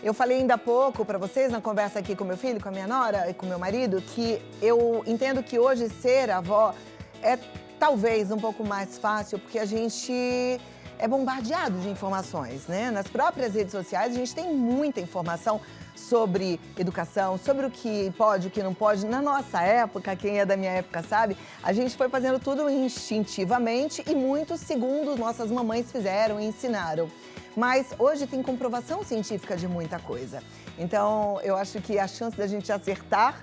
Eu falei ainda há pouco para vocês, na conversa aqui com meu filho, com a minha nora e com meu marido, que eu entendo que hoje ser avó é talvez um pouco mais fácil, porque a gente é bombardeado de informações, né? Nas próprias redes sociais a gente tem muita informação sobre educação, sobre o que pode, o que não pode. Na nossa época, quem é da minha época sabe, a gente foi fazendo tudo instintivamente e muito segundo nossas mamães fizeram e ensinaram. Mas hoje tem comprovação científica de muita coisa. Então, eu acho que a chance da gente acertar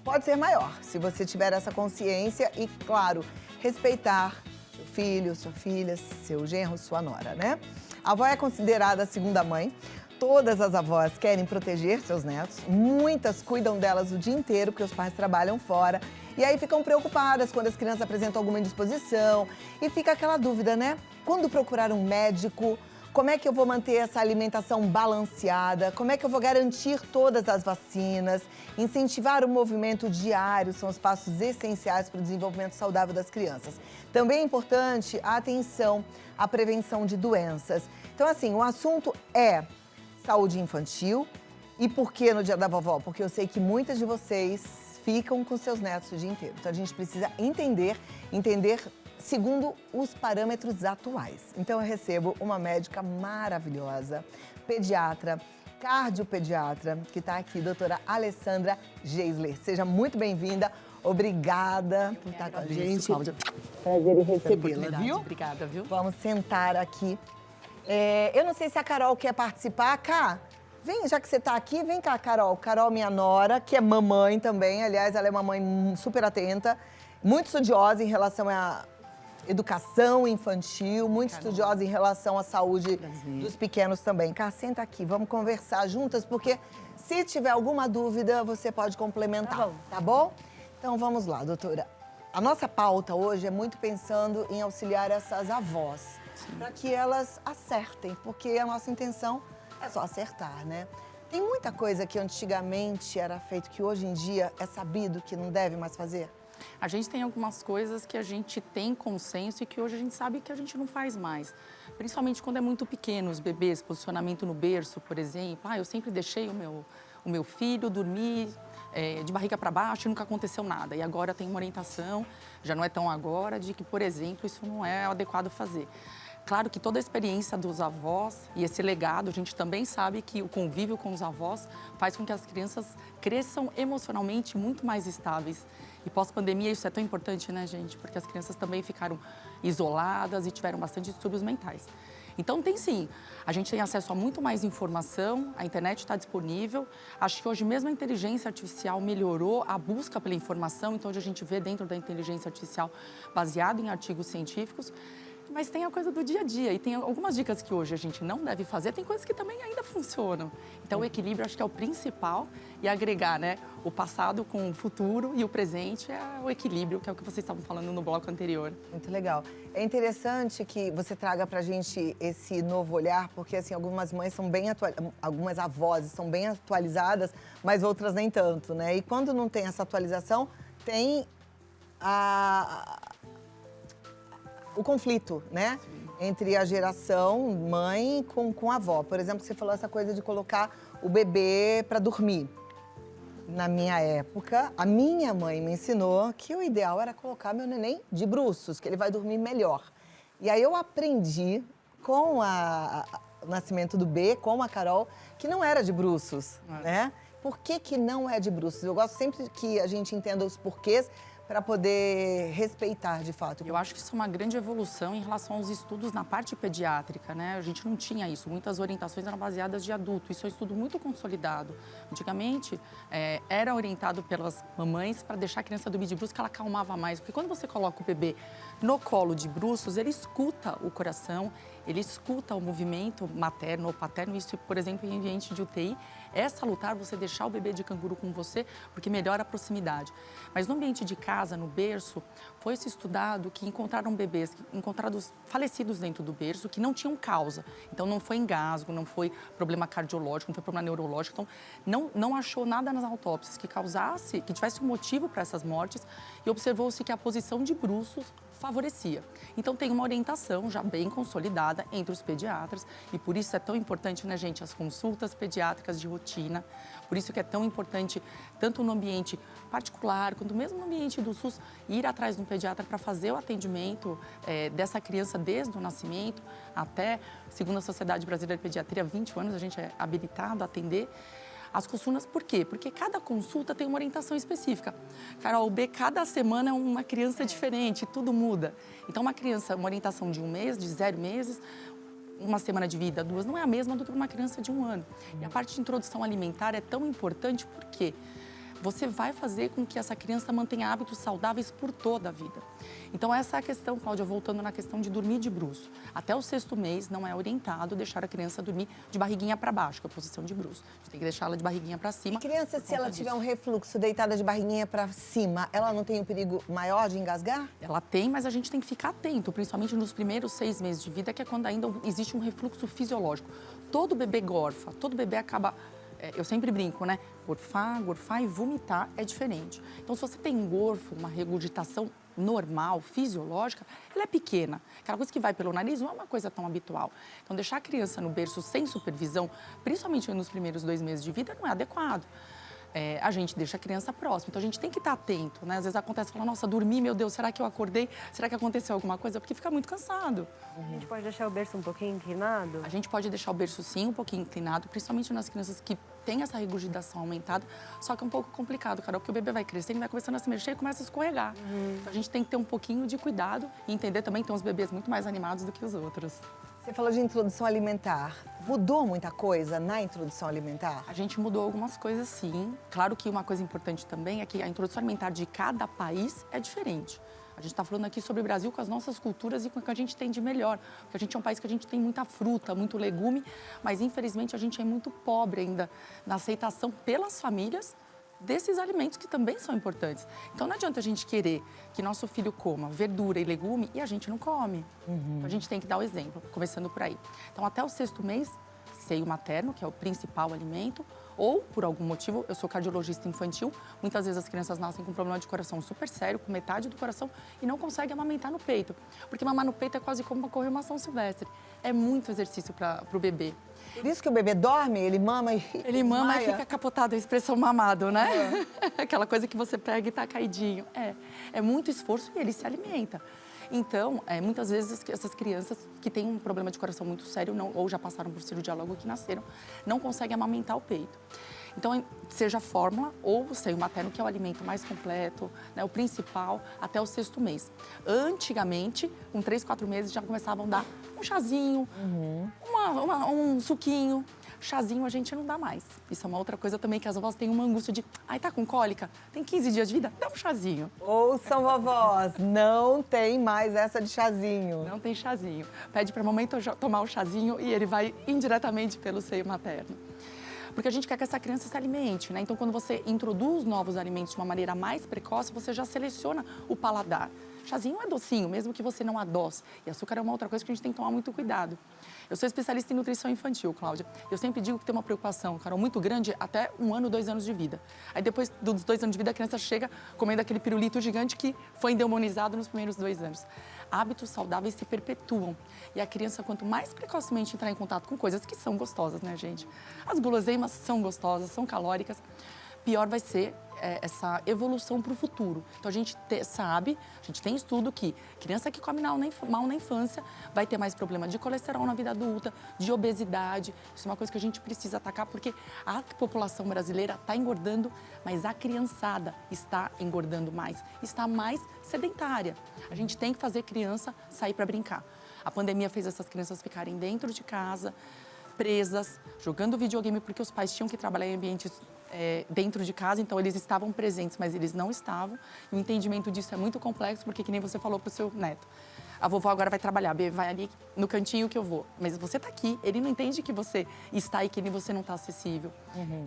pode ser maior, se você tiver essa consciência e, claro, respeitar seu filho, sua filha, seu genro, sua nora, né? A avó é considerada a segunda mãe. Todas as avós querem proteger seus netos, muitas cuidam delas o dia inteiro, porque os pais trabalham fora. E aí ficam preocupadas quando as crianças apresentam alguma indisposição. E fica aquela dúvida, né? Quando procurar um médico? Como é que eu vou manter essa alimentação balanceada? Como é que eu vou garantir todas as vacinas? Incentivar o movimento diário são os passos essenciais para o desenvolvimento saudável das crianças. Também é importante a atenção à prevenção de doenças. Então, assim, o assunto é saúde infantil. E por que no Dia da Vovó? Porque eu sei que muitas de vocês ficam com seus netos o dia inteiro. Então, a gente precisa entender segundo os parâmetros atuais. Então, eu recebo uma médica maravilhosa, pediatra, cardiopediatra, que está aqui, doutora Alessandra Geisler. Seja muito bem-vinda. Obrigada por estar com a gente. Prazer em recebê-la, viu? Obrigada, viu? Vamos sentar aqui. Eu não sei se a Carol quer participar. Cá, vem, já que você está aqui, vem cá, Carol. Carol, minha nora, que é mamãe também. Aliás, ela é uma mãe super atenta, muito estudiosa em relação à educação infantil, muito estudiosa em relação à saúde dos pequenos também. Cá, senta aqui, vamos conversar juntas, porque se tiver alguma dúvida, você pode complementar, tá bom? Então, vamos lá, doutora. A nossa pauta hoje é muito pensando em auxiliar essas avós, para que elas acertem, porque a nossa intenção é só acertar, né? Tem muita coisa que antigamente era feito que hoje em dia é sabido que não deve mais fazer? A gente tem algumas coisas que a gente tem consenso e que hoje a gente sabe que a gente não faz mais. Principalmente quando é muito pequeno, os bebês, posicionamento no berço, por exemplo. Eu sempre deixei o meu filho dormir de barriga para baixo e nunca aconteceu nada. E agora tem uma orientação, já não é tão agora, de que, por exemplo, isso não é adequado fazer. Claro que toda a experiência dos avós e esse legado, a gente também sabe que o convívio com os avós faz com que as crianças cresçam emocionalmente muito mais estáveis. E pós-pandemia isso é tão importante, né, gente? Porque as crianças também ficaram isoladas e tiveram bastante distúrbios mentais. Então, tem sim, a gente tem acesso a muito mais informação, a internet está disponível. Acho que hoje mesmo a inteligência artificial melhorou a busca pela informação, então hoje a gente vê dentro da inteligência artificial baseado em artigos científicos. Mas tem a coisa do dia a dia e tem algumas dicas que hoje a gente não deve fazer, tem coisas que também ainda funcionam. Então, o equilíbrio acho que é o principal e agregar, né, o passado com o futuro e o presente é o equilíbrio, que é o que vocês estavam falando no bloco anterior. Muito legal. É interessante que você traga pra gente esse novo olhar, porque assim, algumas mães são bem algumas avós são bem atualizadas, mas outras nem tanto, né? E quando não tem essa atualização, tem o conflito, né? Sim. Entre a geração mãe com a avó. Por exemplo, você falou essa coisa de colocar o bebê para dormir. Na minha época, a minha mãe me ensinou que o ideal era colocar meu neném de bruços, que ele vai dormir melhor. E aí eu aprendi com o nascimento do B, com a Carol, que não era de bruços, né? Por que não é de bruços? Eu gosto sempre que a gente entenda os porquês, para poder respeitar, de fato. Eu acho que isso é uma grande evolução em relação aos estudos na parte pediátrica, né? A gente não tinha isso, muitas orientações eram baseadas de adulto, isso é um estudo muito consolidado. Antigamente, era orientado pelas mamães para deixar a criança dormir de bruços, que ela acalmava mais, porque quando você coloca o bebê no colo de bruços, ele escuta o coração, ele escuta o movimento materno ou paterno, isso, por exemplo, em ambiente de UTI, é salutar você deixar o bebê de canguru com você, porque melhora a proximidade. Mas no ambiente de casa, no berço, foi-se estudado que encontraram bebês encontrados falecidos dentro do berço que não tinham causa. Então, não foi engasgo, não foi problema cardiológico, não foi problema neurológico. Então, não achou nada nas autópsias que tivesse um motivo para essas mortes e observou-se que a posição de bruços favorecia. Então tem uma orientação já bem consolidada entre os pediatras e por isso é tão importante, né, gente, as consultas pediátricas de rotina. Por isso que é tão importante, tanto no ambiente particular, quanto mesmo no ambiente do SUS, ir atrás de um pediatra para fazer o atendimento dessa criança desde o nascimento até, segundo a Sociedade Brasileira de Pediatria, 20 anos a gente é habilitado a atender. As consultas, por quê? Porque cada consulta tem uma orientação específica. Carol, cada semana é uma criança diferente, tudo muda. Então, uma criança, uma orientação de 1 mês, de 0 meses, uma semana de vida, 2, não é a mesma do que uma criança de 1 ano. E a parte de introdução alimentar é tão importante porque você vai fazer com que essa criança mantenha hábitos saudáveis por toda a vida. Então, essa é a questão, Cláudia, voltando na questão de dormir de bruço. Até o 6º mês não é orientado deixar a criança dormir de barriguinha para baixo, que é a posição de bruço. A gente tem que deixar ela de barriguinha para cima. A criança, se ela tiver um refluxo deitada de barriguinha para cima, ela não tem um perigo maior de engasgar? Ela tem, mas a gente tem que ficar atento, principalmente nos primeiros 6 meses de vida, que é quando ainda existe um refluxo fisiológico. Todo bebê gorfa, todo bebê acaba... eu sempre brinco, né? Gorfar e vomitar é diferente. Então, se você tem um gorfo, uma regurgitação normal, fisiológica, ela é pequena. Aquela coisa que vai pelo nariz não é uma coisa tão habitual. Então, deixar a criança no berço sem supervisão, principalmente nos primeiros 2 meses de vida, não é adequado. A gente deixa a criança próxima. Então, a gente tem que estar atento, né? Às vezes acontece, fala, nossa, dormi, meu Deus, será que eu acordei? Será que aconteceu alguma coisa? Porque fica muito cansado. A gente pode deixar o berço um pouquinho inclinado? A gente pode deixar o berço, sim, um pouquinho inclinado, principalmente nas crianças que têm essa regurgitação aumentada, só que é um pouco complicado, Carol, porque o bebê vai crescendo, vai começando a se mexer e começa a escorregar. Então, a gente tem que ter um pouquinho de cuidado e entender também que tem uns bebês muito mais animados do que os outros. Você falou de introdução alimentar. Mudou muita coisa na introdução alimentar? A gente mudou algumas coisas, sim. Claro que uma coisa importante também é que a introdução alimentar de cada país é diferente. A gente está falando aqui sobre o Brasil com as nossas culturas e com o que a gente tem de melhor. Porque a gente é um país que a gente tem muita fruta, muito legume, mas infelizmente a gente é muito pobre ainda na aceitação pelas famílias desses alimentos que também são importantes. Então não adianta a gente querer que nosso filho coma verdura e legume e a gente não come. Então a gente tem que dar o exemplo, começando por aí. Então até o 6º mês, seio materno, que é o principal alimento, ou, por algum motivo, eu sou cardiologista infantil, muitas vezes as crianças nascem com um problema de coração super sério, com metade do coração, e não conseguem amamentar no peito. Porque mamar no peito é quase como correr uma São Silvestre. É muito exercício para o bebê. Por isso que o bebê dorme, ele mama e Ele mama desmaia. e fica capotado, a expressão mamado, né? Aquela coisa que você pega e tá caidinho. É muito esforço e ele se alimenta. Então, muitas vezes essas crianças que têm um problema de coração muito sério, ou já passaram por cirurgia logo que nasceram, não conseguem amamentar o peito. Então, seja a fórmula ou o seio materno, que é o alimento mais completo, né, o principal, até o 6º mês. Antigamente, com 3, 4 meses, já começavam a dar um chazinho, um suquinho. Chazinho a gente não dá mais. Isso é uma outra coisa também que as avós têm uma angústia de... Ai, tá com cólica? Tem 15 dias de vida? Dá um chazinho. Ouçam, vovós, não tem mais essa de chazinho. Não tem chazinho. Pede para a mamãe tomar o chazinho e ele vai indiretamente pelo seio materno. Porque a gente quer que essa criança se alimente, né? Então, quando você introduz novos alimentos de uma maneira mais precoce, você já seleciona o paladar. Chazinho é docinho, mesmo que você não adoce. E açúcar é uma outra coisa que a gente tem que tomar muito cuidado. Eu sou especialista em nutrição infantil, Cláudia. Eu sempre digo que tem uma preocupação, Carol, muito grande até 1 ano, 2 anos de vida. Aí depois dos 2 anos de vida, a criança chega comendo aquele pirulito gigante que foi endemonizado nos primeiros 2 anos. Hábitos saudáveis se perpetuam. E a criança, quanto mais precocemente entrar em contato com coisas que são gostosas, né, gente? As guloseimas são gostosas, são calóricas. Pior vai ser essa evolução para o futuro. Então, a gente sabe, a gente tem estudo que criança que come mal na infância vai ter mais problema de colesterol na vida adulta, de obesidade. Isso é uma coisa que a gente precisa atacar, porque a população brasileira está engordando, mas a criançada está engordando mais, está mais sedentária. A gente tem que fazer criança sair para brincar. A pandemia fez essas crianças ficarem dentro de casa, presas, jogando videogame, porque os pais tinham que trabalhar em ambientes dentro de casa, então eles estavam presentes, mas eles não estavam. E o entendimento disso é muito complexo, porque que nem você falou para o seu neto. A vovó agora vai trabalhar, vai ali no cantinho que eu vou. Mas você está aqui, ele não entende que você está e que você não está acessível.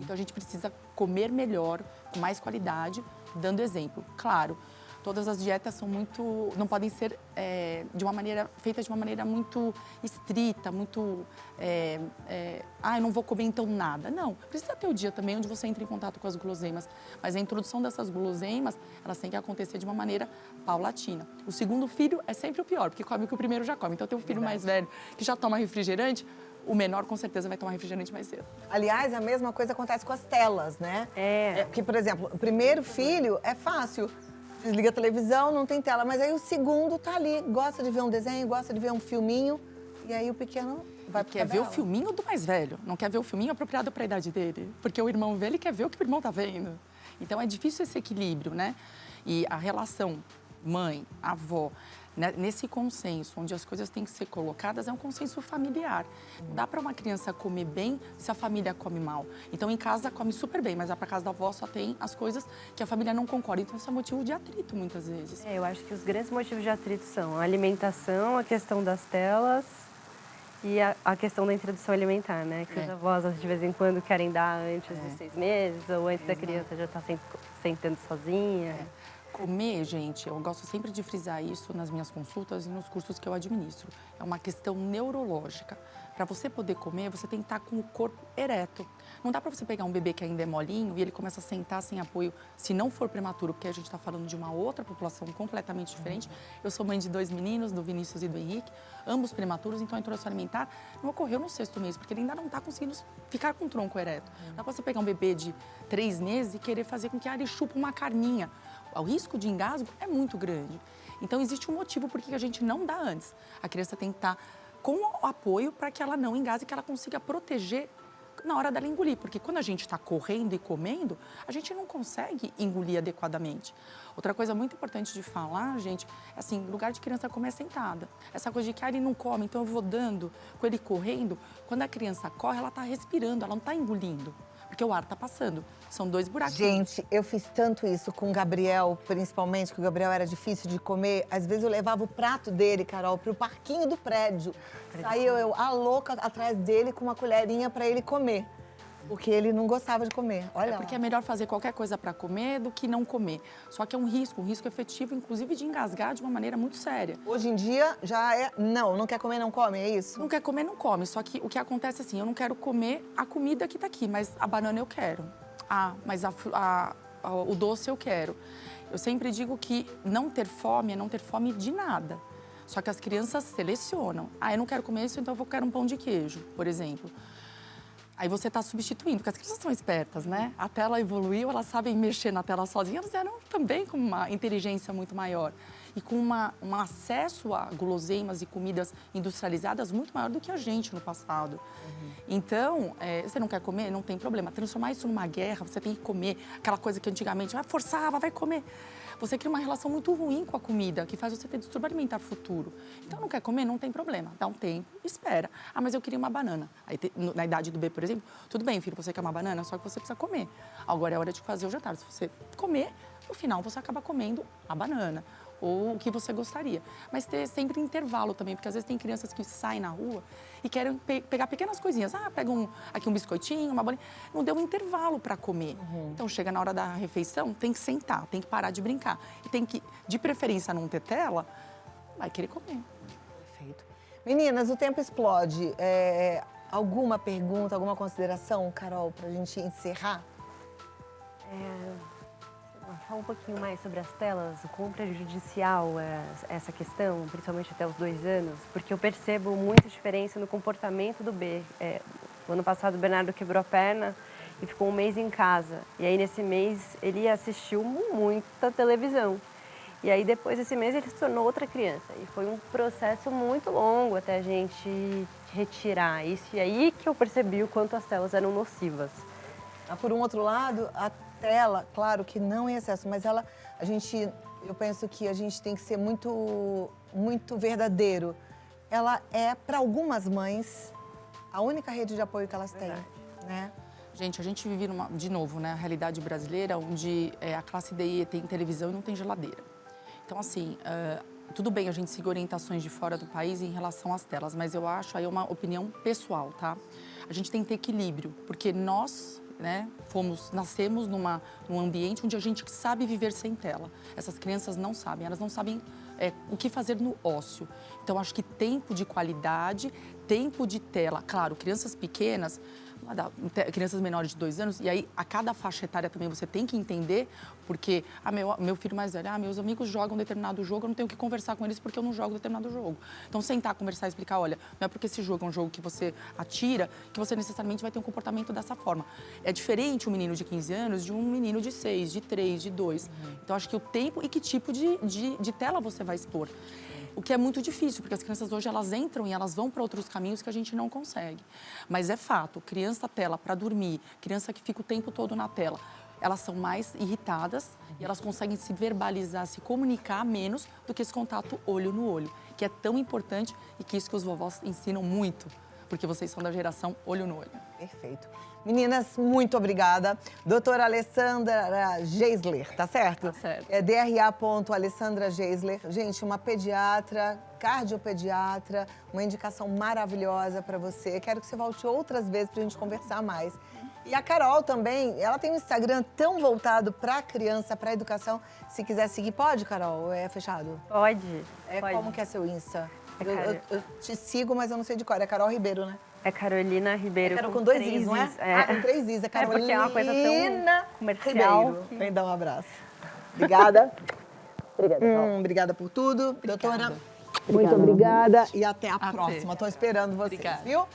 Então a gente precisa comer melhor, com mais qualidade, dando exemplo. Claro, Todas as dietas são não podem ser feitas de uma maneira muito estrita, muito... eu não vou comer então nada. Não, precisa ter o dia também onde você entra em contato com as guloseimas. Mas a introdução dessas guloseimas, elas têm que acontecer de uma maneira paulatina. O segundo filho é sempre o pior, porque come o que o primeiro já come. Então, tem um filho mais velho que já toma refrigerante, o menor com certeza vai tomar refrigerante mais cedo. Aliás, a mesma coisa acontece com as telas, né? Porque, por exemplo, o primeiro filho é fácil. Desliga a televisão, não tem tela. Mas aí o segundo tá ali, gosta de ver um desenho, gosta de ver um filminho. E aí o pequeno vai pro Quer ver o filminho do mais velho, não quer ver o filminho apropriado para a idade dele. Porque o irmão vê, ele quer ver o que o irmão tá vendo. Então é difícil esse equilíbrio, né? E a relação mãe, avó, nesse consenso, onde as coisas têm que ser colocadas, é um consenso familiar. Dá para uma criança comer bem se a família come mal. Então, em casa, come super bem, mas para casa da avó só tem as coisas que a família não concorda. Então, isso é motivo de atrito, muitas vezes. Eu acho que os grandes motivos de atrito são a alimentação, a questão das telas e a questão da introdução alimentar, né? Que os avós, de vez em quando, querem dar antes dos 6 meses ou antes da criança já estar sentando sozinha. Comer, gente, eu gosto sempre de frisar isso nas minhas consultas e nos cursos que eu administro. É uma questão neurológica. Para você poder comer, você tem que estar com o corpo ereto. Não dá para você pegar um bebê que ainda é molinho e ele começa a sentar sem apoio, se não for prematuro, porque a gente está falando de uma outra população completamente diferente. Eu sou mãe de 2 meninos, do Vinícius e do Henrique, ambos prematuros, então a introdução alimentar não ocorreu no 6º mês, porque ele ainda não está conseguindo ficar com o tronco ereto. Não dá para você pegar um bebê de 3 meses e querer fazer com que ele chupe uma carninha. O risco de engasgo é muito grande. Então, existe um motivo por que a gente não dá antes. A criança tem que estar com o apoio para que ela não engasgue, que ela consiga proteger na hora dela engolir. Porque quando a gente está correndo e comendo, a gente não consegue engolir adequadamente. Outra coisa muito importante de falar, gente, é assim, lugar de criança comer é sentada. Essa coisa de que ele não come, então eu vou dando com ele correndo. Quando a criança corre, ela está respirando, ela não está engolindo. Porque o ar está passando. São 2 buraquinhos. Gente, eu fiz tanto isso com o Gabriel, principalmente, que o Gabriel era difícil de comer. Às vezes eu levava o prato dele, Carol, pro parquinho do prédio. Saía eu, a louca, atrás dele com uma colherinha para ele comer. Porque ele não gostava de comer. Olha porque lá. é melhor fazer qualquer coisa para comer do que não comer. Só que é um risco efetivo, inclusive de engasgar de uma maneira muito séria. Hoje em dia já é, não quer comer, não come, é isso? Não quer comer, não come. Só que o que acontece é assim, eu não quero comer a comida que tá aqui, mas a banana eu quero. Mas o doce eu quero. Eu sempre digo que não ter fome é não ter fome de nada. Só que as crianças selecionam. Eu não quero comer isso, então eu quero um pão de queijo, por exemplo. Aí você está substituindo, porque as crianças são espertas, né? A tela evoluiu, elas sabem mexer na tela sozinhas, elas eram também com uma inteligência muito maior. E com um acesso a guloseimas e comidas industrializadas muito maior do que a gente no passado. Então, você não quer comer? Não tem problema. Transformar isso numa guerra, você tem que comer aquela coisa que antigamente forçava, vai comer. Você cria uma relação muito ruim com a comida, que faz você ter distúrbio alimentar futuro. Então, não quer comer? Não tem problema. Dá um tempo, espera. Mas eu queria uma banana. Aí, na idade do B, por exemplo, tudo bem, filho, você quer uma banana, só que você precisa comer. Agora é hora de fazer o jantar. Se você comer, no final você acaba comendo a banana. Ou o que você gostaria. Mas ter sempre intervalo também, porque às vezes tem crianças que saem na rua e querem pegar pequenas coisinhas. Pega aqui um biscoitinho, uma bolinha. Não deu um intervalo para comer. Então, chega na hora da refeição, tem que sentar, tem que parar de brincar. E tem que, de preferência, não ter tela, vai querer comer. Perfeito. Meninas, o tempo explode. Alguma pergunta, alguma consideração, Carol, pra gente encerrar? Falar um pouquinho mais sobre as telas, o quão prejudicial é essa questão, principalmente até os 2 anos, porque eu percebo muita diferença no comportamento do B. No ano passado, o Bernardo quebrou a perna e ficou 1 mês em casa. E aí, nesse mês, ele assistiu muita televisão. E aí, depois desse mês, ele se tornou outra criança. E foi um processo muito longo até a gente retirar isso. E aí que eu percebi o quanto as telas eram nocivas. Por um outro lado, a tela, claro que não em excesso, mas eu penso que a gente tem que ser muito, muito verdadeiro. Ela é, para algumas mães, a única rede de apoio que elas têm, né? Gente, a gente vive, de novo, né, a realidade brasileira, onde a classe D tem televisão e não tem geladeira. Então, assim, tudo bem a gente seguir orientações de fora do país em relação às telas, mas eu acho aí uma opinião pessoal, tá? A gente tem que ter equilíbrio, porque nós, né, nascemos num ambiente onde a gente sabe viver sem tela. Essas crianças não sabem, elas não sabem o que fazer no ócio. Então, acho que tempo de qualidade, tempo de tela. Claro, crianças pequenas, crianças menores de 2 anos, e aí a cada faixa etária também você tem que entender, porque meu filho mais velho, meus amigos jogam determinado jogo, eu não tenho que conversar com eles porque eu não jogo determinado jogo. Então, sentar, conversar e explicar, olha, não é porque esse jogo é um jogo que você atira, que você necessariamente vai ter um comportamento dessa forma. É diferente um menino de 15 anos de um menino de 6, de 3, de 2. Então, acho que o tempo e que tipo de tela você vai expor. O que é muito difícil, porque as crianças hoje, elas entram e elas vão para outros caminhos que a gente não consegue. Mas é fato, criança tela para dormir, criança que fica o tempo todo na tela, elas são mais irritadas e elas conseguem se verbalizar, se comunicar menos do que esse contato olho no olho, que é tão importante e que isso que os vovós ensinam muito, porque vocês são da geração olho no olho. Perfeito. Meninas, muito obrigada. Doutora Alessandra Geisler, tá certo? Tá certo. É DRA.Alessandra Geisler. Gente, uma pediatra, cardiopediatra, uma indicação maravilhosa para você. Quero que você volte outras vezes pra gente conversar mais. E a Carol também, ela tem um Instagram tão voltado para criança, para educação. Se quiser seguir, pode, Carol? Ou é fechado? Pode. Pode. Como que é seu Insta? É Eu te sigo, mas eu não sei de cor. É Carol Ribeiro, né? É Carolina Ribeiro. Quero com 2 Is, não é? Com 3 Is. É Carolina porque é uma coisa tão comercial. Ribeiro. Vem dar um abraço. Obrigada. Obrigada por tudo. Doutora, muito obrigada. E até a próxima. Estou esperando vocês, Obrigada. viu?